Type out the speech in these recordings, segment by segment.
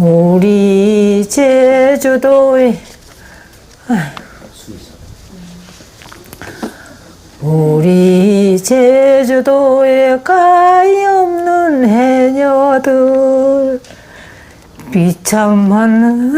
우리 제주도에 우리 제주도에 가히 없는 해녀들 비참한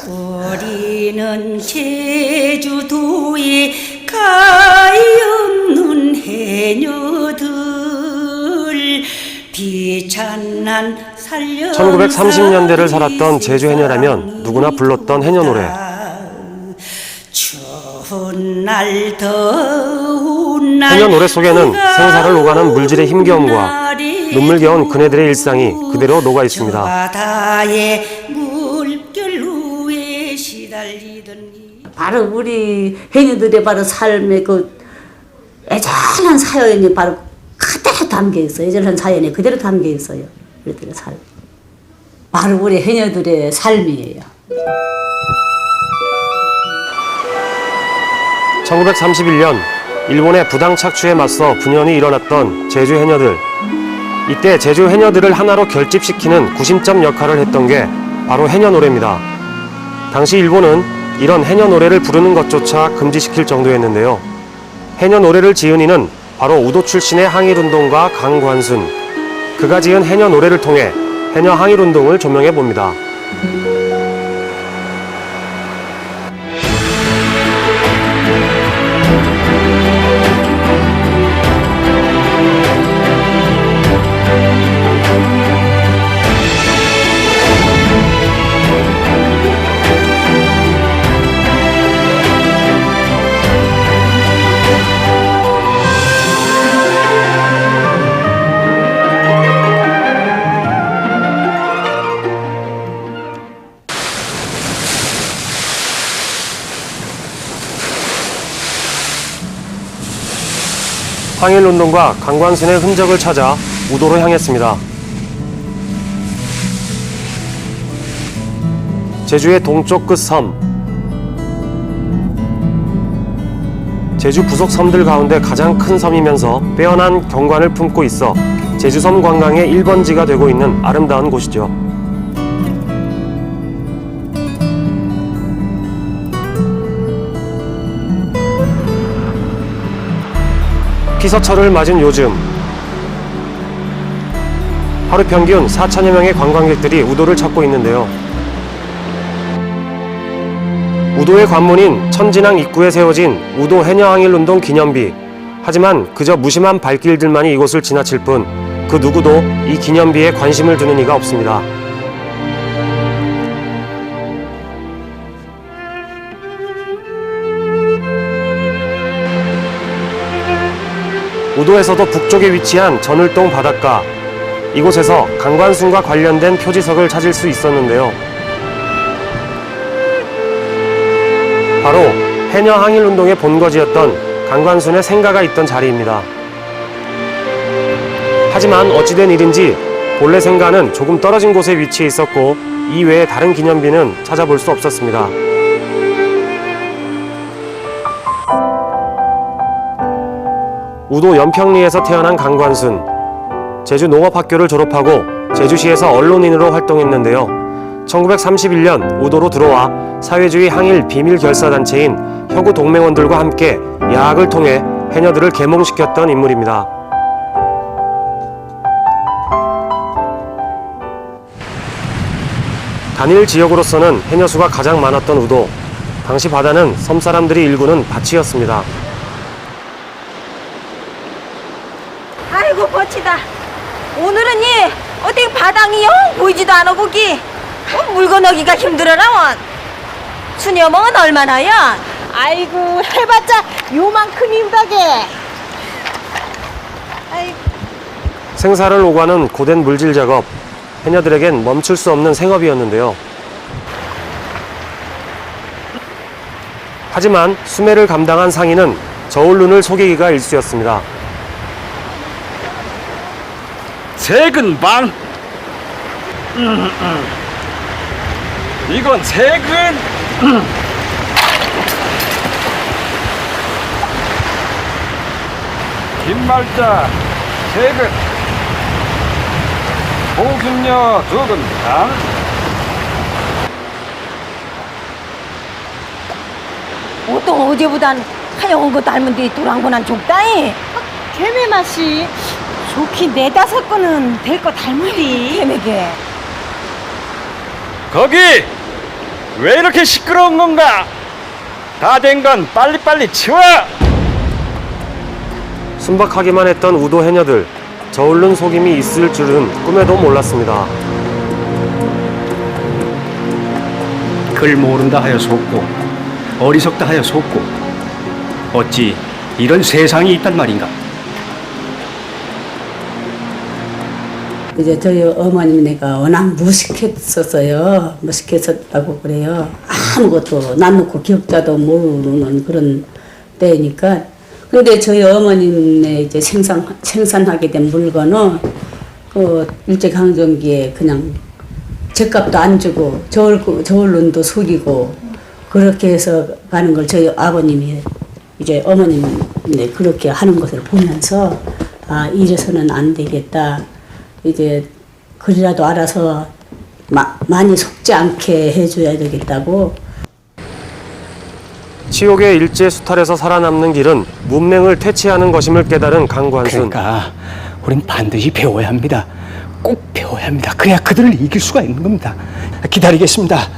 우리는 제주도에 가히 없는 해녀들 비찬난 살려 1930년대를 살았던 제주 해녀라면 누구나 불렀던 해녀 노래. 추운 날 더운 날 해녀 노래 속에는 생사를 오가는 물질의 힘겨움과 눈물겨운 그네들의 일상이 그대로 녹아 있습니다. 바다의 물결 위에 시달리던 바로 우리 해녀들의 바로 삶의 그 애절한 사연이 바로 그대로 담겨 있어요. 애절한 사연이 그대로 담겨 있어요. 우리들의 삶. 바로 우리 해녀들의 삶이에요. 1931년 일본의 부당 착취에 맞서 분연히 일어났던 제주 해녀들. 이때 제주 해녀들을 하나로 결집시키는 구심점 역할을 했던 게 바로 해녀 노래입니다. 당시 일본은 이런 해녀 노래를 부르는 것조차 금지시킬 정도였는데요. 해녀 노래를 지은 이는 바로 우도 출신의 항일운동가 강관순. 그가 지은 해녀 노래를 통해 해녀 항일운동을 조명해 봅니다. 항일운동가 강관순의 흔적을 찾아 우도로 향했습니다. 제주의 동쪽 끝 섬. 제주 부속 섬들 가운데 가장 큰 섬이면서 빼어난 경관을 품고 있어 제주섬 관광의 1번지가 되고 있는 아름다운 곳이죠. 피서철을 맞은 요즘 하루 평균 4천여 명의 관광객들이 우도를 찾고 있는데요. 우도의 관문인 천진항 입구에 세워진 우도 해녀항일운동 기념비. 하지만 그저 무심한 발길들만이 이곳을 지나칠 뿐 그 누구도 이 기념비에 관심을 두는 이가 없습니다. 우도에서도 북쪽에 위치한 전울동 바닷가. 이곳에서 강관순과 관련된 표지석을 찾을 수 있었는데요. 바로 해녀 항일운동의 본거지였던 강관순의 생가가 있던 자리입니다. 하지만 어찌된 일인지 본래 생가는 조금 떨어진 곳에 위치해 있었고 이외에 다른 기념비는 찾아볼 수 없었습니다. 우도 연평리에서 태어난 강관순. 제주 농업학교를 졸업하고 제주시에서 언론인으로 활동했는데요. 1931년 우도로 들어와 사회주의 항일 비밀결사단체인 혁우 동맹원들과 함께 야학을 통해 해녀들을 계몽시켰던 인물입니다. 단일 지역으로서는 해녀수가 가장 많았던 우도. 당시 바다는 섬사람들이 일구는 밭이었습니다. 아이고 버치다. 오늘은 어디 바닥이 영 보이지도 않아 거기. 물건 얻기가 힘들어라 원. 수녀멍은 얼마나야? 아이고 해봤자 요만큼이다게. 아이고. 생사를 오가는 고된 물질 작업. 해녀들에겐 멈출 수 없는 생업이었는데요. 하지만 수매를 감당한 상인은 저울 눈을 속이기가 일쑤였습니다. 세근 반. 이건 세근 김말자 세근, 보균녀 두근 반, 보통 어제보단 하여운 거 닮은 데 또랑보난 좁다이. 개매 맛이 좋긴 4-5건은 될 거 닮은디. 개매게. 거기 왜 이렇게 시끄러운 건가? 다 된 건 빨리빨리 치워! 순박하기만 했던 우도 해녀들, 저울른 속임이 있을 줄은 꿈에도 몰랐습니다. 글 모른다 하여 속고 어리석다 하여 속고 어찌 이런 세상이 있단 말인가? 이제 저희 어머니네가 워낙 무식했었어요. 무식했었다고 그래요. 아무것도 놔놓고 기억자도 모르는 그런 때니까. 근데 저희 어머니네 이제 생산하게 된 물건은 그 일제강점기에 그냥 죗값도 안 주고 저울론도 속이고 그렇게 해서 가는 걸 저희 아버님이 이제 어머님네 그렇게 하는 것을 보면서 아 이래서는 안 되겠다. 이제 그리라도 알아서 많이 속지 않게 해줘야 되겠다고. 치욕의 일제 수탈에서 살아남는 길은 문맹을 퇴치하는 것임을 깨달은 강관순. 그러니까 우린 반드시 배워야 합니다. 꼭 배워야 합니다. 그래야 그들을 이길 수가 있는 겁니다. 기다리겠습니다.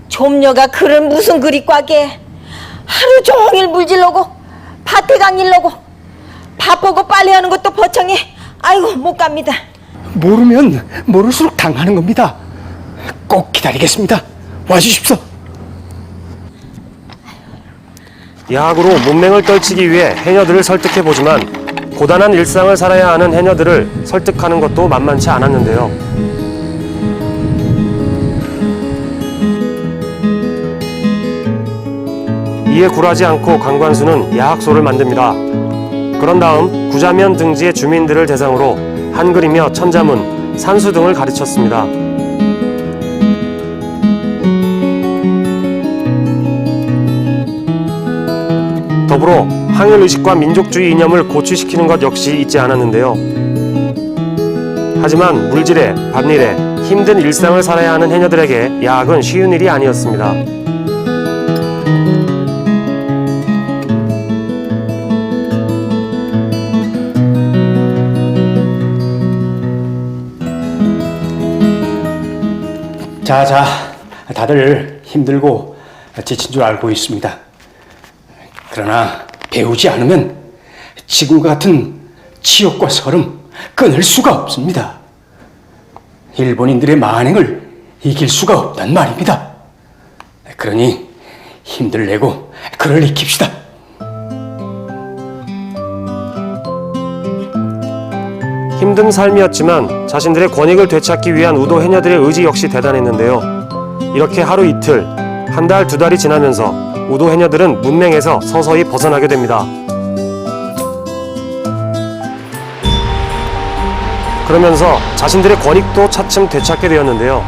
좀녀가 글을 무슨 글이 꽉게 하루 종일 물질러고 밭에 강일러고 바쁘고 빨래하는 것도 버청해. 아이고 못 갑니다. 모르면 모를수록 당하는 겁니다. 꼭 기다리겠습니다. 와주십시오. 야학으로 문맹을 떨치기 위해 해녀들을 설득해보지만 고단한 일상을 살아야 하는 해녀들을 설득하는 것도 만만치 않았는데요. 이에 굴하지 않고 강관수는 야학소를 만듭니다. 그런 다음 구자면 등지의 주민들을 대상으로 한글이며 천자문, 산수 등을 가르쳤습니다. 더불어 항일의식과 민족주의 이념을 고취시키는 것 역시 잊지 않았는데요. 하지만 물질에, 밭일에 힘든 일상을 살아야 하는 해녀들에게 야학은 쉬운 일이 아니었습니다. 자, 다들 힘들고 지친 줄 알고 있습니다. 그러나 배우지 않으면 지금과 같은 치욕과 서름 끊을 수가 없습니다. 일본인들의 만행을 이길 수가 없단 말입니다. 그러니 힘들 내고 그를 익힙시다. 힘든 삶이었지만 자신들의 권익을 되찾기 위한 우도 해녀들의 의지 역시 대단했는데요. 이렇게 하루 이틀, 한 달, 2달이 지나면서 우도 해녀들은 문맹에서 서서히 벗어나게 됩니다. 그러면서 자신들의 권익도 차츰 되찾게 되었는데요.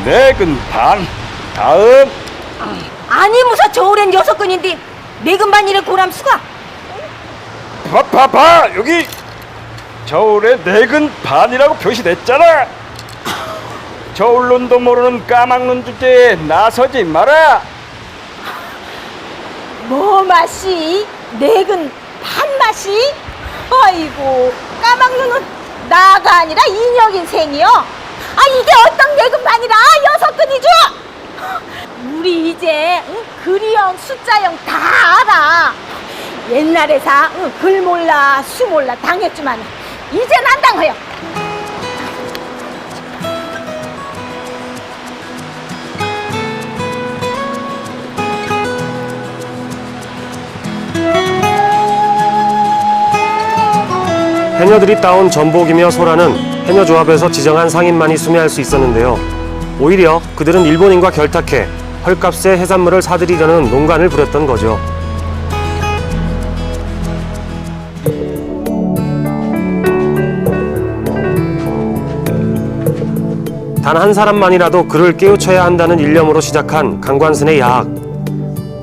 내근 반, 다음. 아니 무사 저울엔 6건인데 내금반일에 고람수가. 봐, 여기 저울에 내근 반이라고 표시됐잖아. 저울론도 모르는 까막눈 주제에 나서지 마라. 뭐 맛이? 내근 반 맛이? 아이고 까막눈은 나가 아니라 인혁인 생이요. 아 이게 어떤 내근 반이라 6건이죠? 우리 이제 글이형 숫자형 다 알아. 옛날에서 글 몰라 수 몰라 당했지만 이젠 안 당해요. 해녀들이 따온 전복이며 소라는 해녀조합에서 지정한 상인만이 수매할 수 있었는데요. 오히려 그들은 일본인과 결탁해 헐값에 해산물을 사들이려는 농간을 부렸던 거죠. 단 한 사람만이라도 그를 깨우쳐야 한다는 일념으로 시작한 강관순의 야학.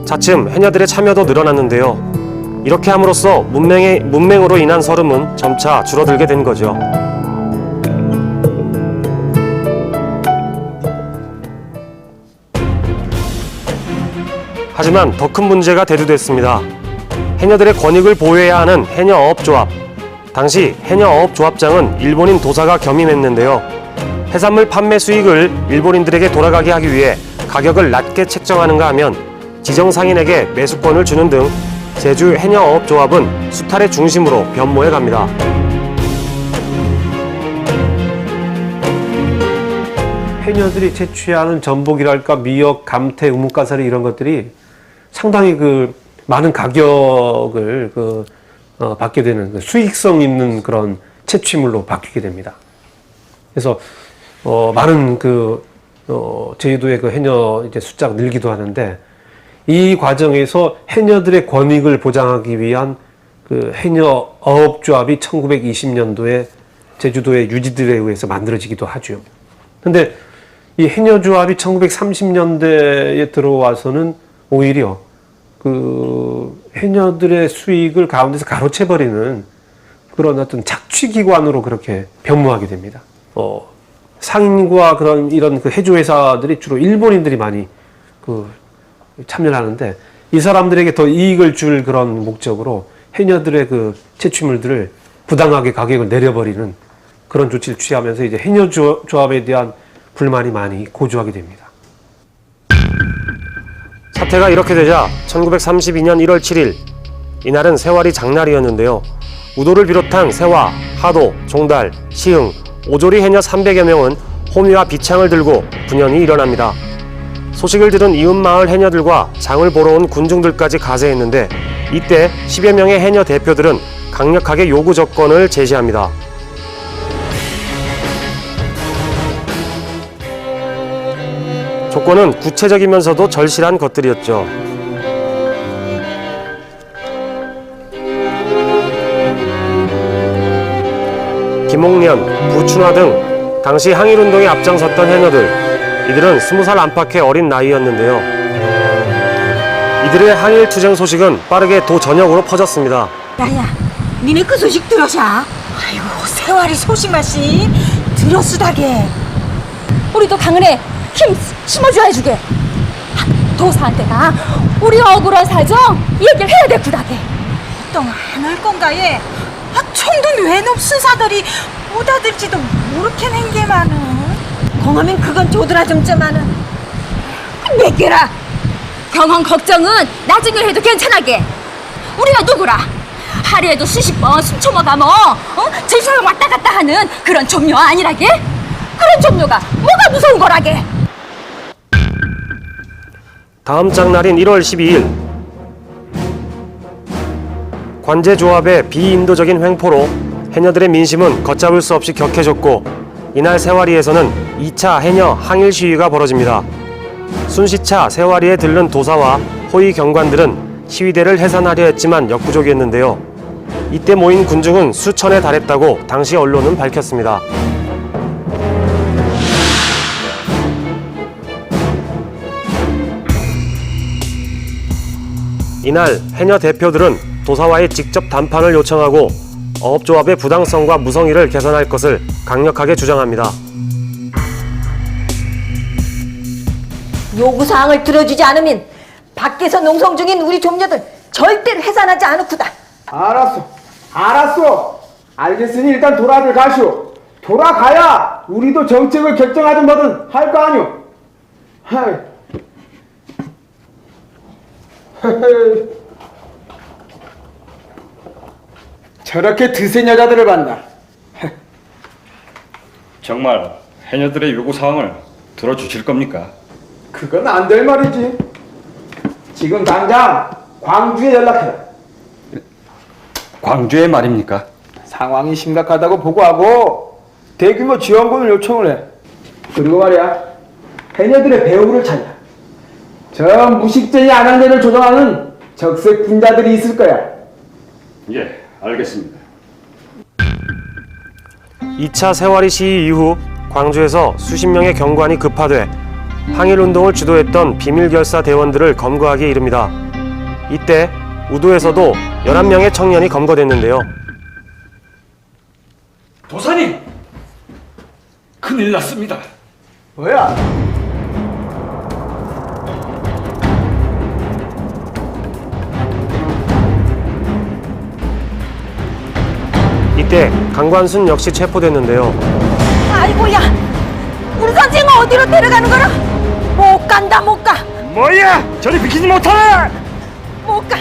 차츰 해녀들의 참여도 늘어났는데요. 이렇게 함으로써 문맹으로 인한 서름은 점차 줄어들게 된 거죠. 하지만 더 큰 문제가 대두됐습니다. 해녀들의 권익을 보호해야 하는 해녀어업조합. 당시 해녀어업조합장은 일본인 도사가 겸임했는데요. 해산물 판매 수익을 일본인들에게 돌아가게 하기 위해 가격을 낮게 책정하는가 하면 지정 상인에게 매수권을 주는 등 제주 해녀어업조합은 수탈의 중심으로 변모해 갑니다. 해녀들이 채취하는 전복이랄까 미역, 감태, 우뭇가사리 이런 것들이 상당히 그 많은 가격을 받게 되는 그 수익성 있는 그런 채취물로 바뀌게 됩니다. 그래서 많은 제주도의 그 해녀 이제 숫자가 늘기도 하는데 이 과정에서 해녀들의 권익을 보장하기 위한 그 해녀 어업조합이 1920년도에 제주도의 유지들에 의해서 만들어지기도 하죠. 근데 이 해녀조합이 1930년대에 들어와서는 오히려 그 해녀들의 수익을 가운데서 가로채버리는 그런 어떤 착취기관으로 그렇게 변모하게 됩니다. 상인과 이런 그 해조회사들이 주로 일본인들이 많이 참여를 하는데 이 사람들에게 더 이익을 줄 그런 목적으로 해녀들의 그 채취물들을 부당하게 가격을 내려버리는 그런 조치를 취하면서 이제 해녀조합에 대한 불만이 많이 고조하게 됩니다. 사태가 이렇게 되자 1932년 1월 7일 이날은 세활이 장날이었는데요. 우도를 비롯한 세화, 하도, 종달, 시흥, 오조리 해녀 300여 명은 호미와 비창을 들고 분연히 일어납니다. 소식을 들은 이웃마을 해녀들과 장을 보러 온 군중들까지 가세했는데 이때 10여 명의 해녀 대표들은 강력하게 요구 조건을 제시합니다. 조건은 구체적이면서도 절실한 것들이었죠. 김옥련, 부춘화 등 당시 항일운동에 앞장섰던 해녀들, 이들은 20살 안팎의 어린 나이였는데요. 이들의 항일투쟁 소식은 빠르게 도 전역으로 퍼졌습니다. 야야, 니네 그 소식 들었어? 아이고, 세월이 소식마시 들었으다게. 우리도 강은에 힘 심어줘야 주게. 도사한테가 우리 억울한 사정 얘기를 해야 될 구다게. 어떤 안 할 건가에 총도 외놈 순사들이 오다들지도 모르겠는 게 많어. 공하면 그건 조드라 좀쩌마는. 몇 개라. 경험 걱정은 나중에 해도 괜찮아게. 우리가 누구라? 하루에도 수십 번 숨쳐먹어뭐 제주도에 왔다 갔다 하는 그런 좀녀 아니라게? 그런 좀녀가 뭐가 무서운 거라게? 다음 장날인 1월 12일 관제조합의 비인도적인 횡포로 해녀들의 민심은 걷잡을 수 없이 격해졌고 이날 세와리에서는 2차 해녀 항일 시위가 벌어집니다. 순시차 세와리에 들른 도사와 호위 경관들은 시위대를 해산하려 했지만 역부족이었는데요. 이때 모인 군중은 수천에 달했다고 당시 언론은 밝혔습니다. 이날 해녀 대표들은 도사와의 직접 담판을 요청하고 어업조합의 부당성과 무성의를 개선할 것을 강력하게 주장합니다. 요구사항을 들어주지 않으면 밖에서 농성 중인 우리 좀녀들 절대로 해산하지 않을구다. 알았어. 알겠으니 일단 돌아들 가시오. 돌아가야 우리도 정책을 결정하든 뭐든 할 거 아니오. 저렇게 드센 여자들을 만나. 정말 해녀들의 요구사항을 들어주실 겁니까? 그건 안 될 말이지. 지금 당장 광주에 연락해라. 광주에 말입니까? 상황이 심각하다고 보고하고 대규모 지원금을 요청을 해. 그리고 말이야, 해녀들의 배후를 찾냐. 저 무식쟁이 안한대를 조종하는 적색 분자들이 있을 거야. 예, 알겠습니다. 2차 세월이 시위 이후 광주에서 수십 명의 경관이 급파돼 항일운동을 주도했던 비밀결사 대원들을 검거하기에 이릅니다. 이때 우도에서도 11명의 청년이 검거됐는데요. 도사님! 큰일 났습니다. 뭐야? 이때 강관순 역시 체포됐는데요. 아이고야, 우리 선생은 어디로 데려가는 거라? 못 간다, 못 가. 뭐야? 저리 비키지 못하네! 못 가.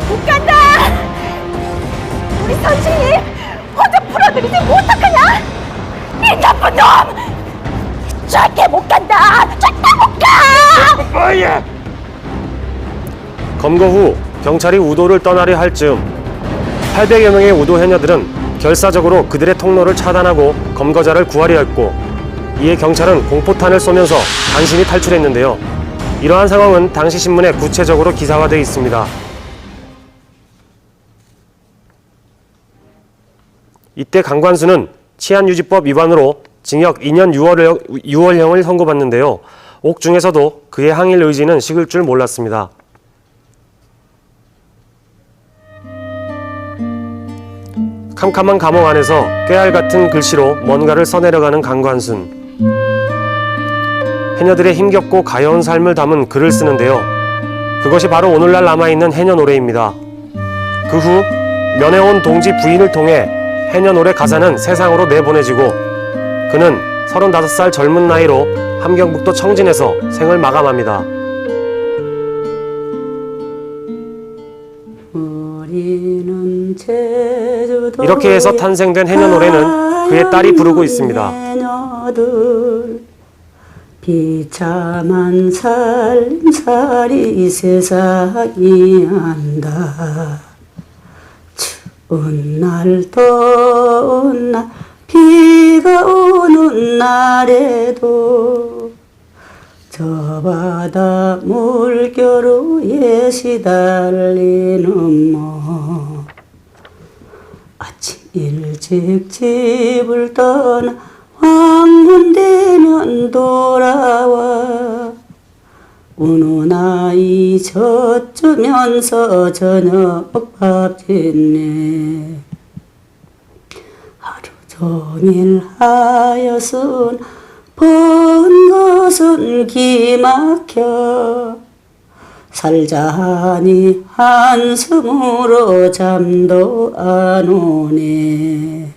못 간다. 우리 선생님 혼자 풀어드리지 못하겠냐? 이 나쁜 놈! 절대 못 간다. 절대 못 가. 뭐야? 검거 후 경찰이 우도를 떠나려 할 즈음 800여 명의 우도 해녀들은 결사적으로 그들의 통로를 차단하고 검거자를 구하려 했고, 이에 경찰은 공포탄을 쏘면서 간신히 탈출했는데요. 이러한 상황은 당시 신문에 구체적으로 기사화되어 있습니다. 이때 강관수는 치안유지법 위반으로 징역 2년 6월형을 선고받는데요. 옥중에서도 그의 항일 의지는 식을 줄 몰랐습니다. 캄캄한 감옥 안에서 깨알 같은 글씨로 뭔가를 써내려가는 강관순. 해녀들의 힘겹고 가여운 삶을 담은 글을 쓰는데요. 그것이 바로 오늘날 남아있는 해녀 노래입니다. 그 후 면회온 동지 부인을 통해 해녀 노래 가사는 세상으로 내보내지고 그는 35살 젊은 나이로 함경북도 청진에서 생을 마감합니다. 이렇게 해서 탄생된 해녀 노래는 그의 딸이 부르고 있습니다. 해녀들 비참한 삶살이 세상이 안다. 추운 날 더운 날 비가 오는 날에도 저 바다 물결에 시달리는 뭐 아침 일찍 집을 떠나 황혼 되면 돌아와 우는 아이 젖주면서 저녁밥 짓네. 하루 종일 하여선 본 것은 기막혀 살자 하니 한숨으로 잠도 안 오네.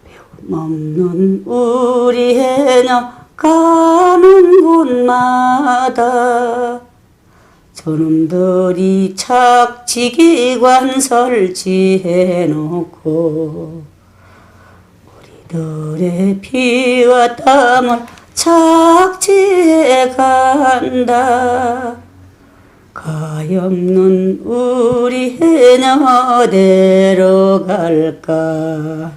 배움 없는 우리 해녀 가는 곳마다 저놈들이 착지기관 설치해놓고 우리들의 피와 땀을 착지해 간다. 가엾는 우리 해녀 데려갈까.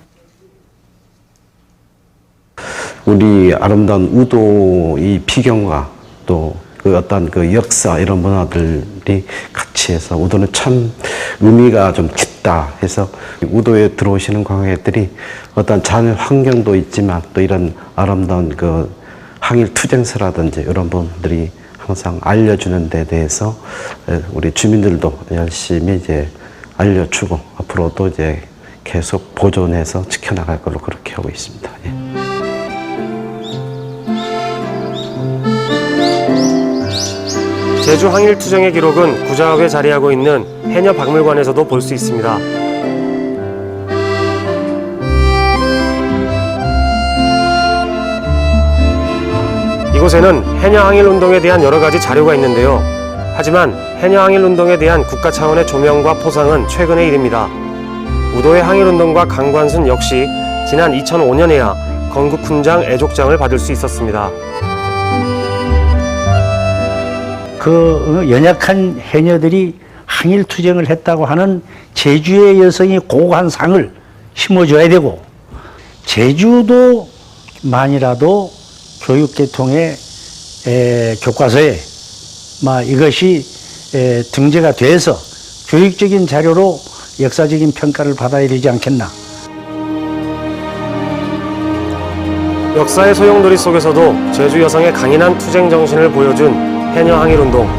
우리 아름다운 우도 이 비경과 또 그 어떤 그 역사 이런 문화들이 같이 해서 우도는 참 의미가 좀 깊다 해서 우도에 들어오시는 관광객들이 어떤 자연 환경도 있지만 또 이런 아름다운 그 항일 투쟁서라든지 이런 부분들이 항상 알려주는 데 대해서 우리 주민들도 열심히 이제 알려주고 앞으로도 이제 계속 보존해서 지켜나갈 걸로 그렇게 하고 있습니다. 예. 제주 항일투쟁의 기록은 구좌읍에 자리하고 있는 해녀박물관에서도 볼 수 있습니다. 이곳에는 해녀 항일운동에 대한 여러 가지 자료가 있는데요. 하지만 해녀 항일운동에 대한 국가 차원의 조명과 포상은 최근의 일입니다. 우도의 항일운동과 강관순 역시 지난 2005년에야 건국훈장 애족장을 받을 수 있었습니다. 그 연약한 해녀들이 항일투쟁을 했다고 하는 제주의 여성이 고고한 상을 심어줘야 되고, 제주도만이라도 교육계통의 교과서에 이것이 등재가 돼서 교육적인 자료로 역사적인 평가를 받아야 되지 않겠나. 역사의 소용돌이 속에서도 제주 여성의 강인한 투쟁 정신을 보여준 해녀 항일운동,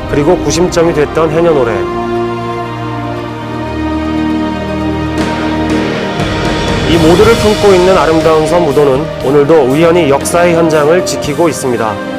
그리고 구심점이 됐던 해녀 노래. 이 모두를 품고 있는 아름다운 섬 우도는 오늘도 우연히 역사의 현장을 지키고 있습니다.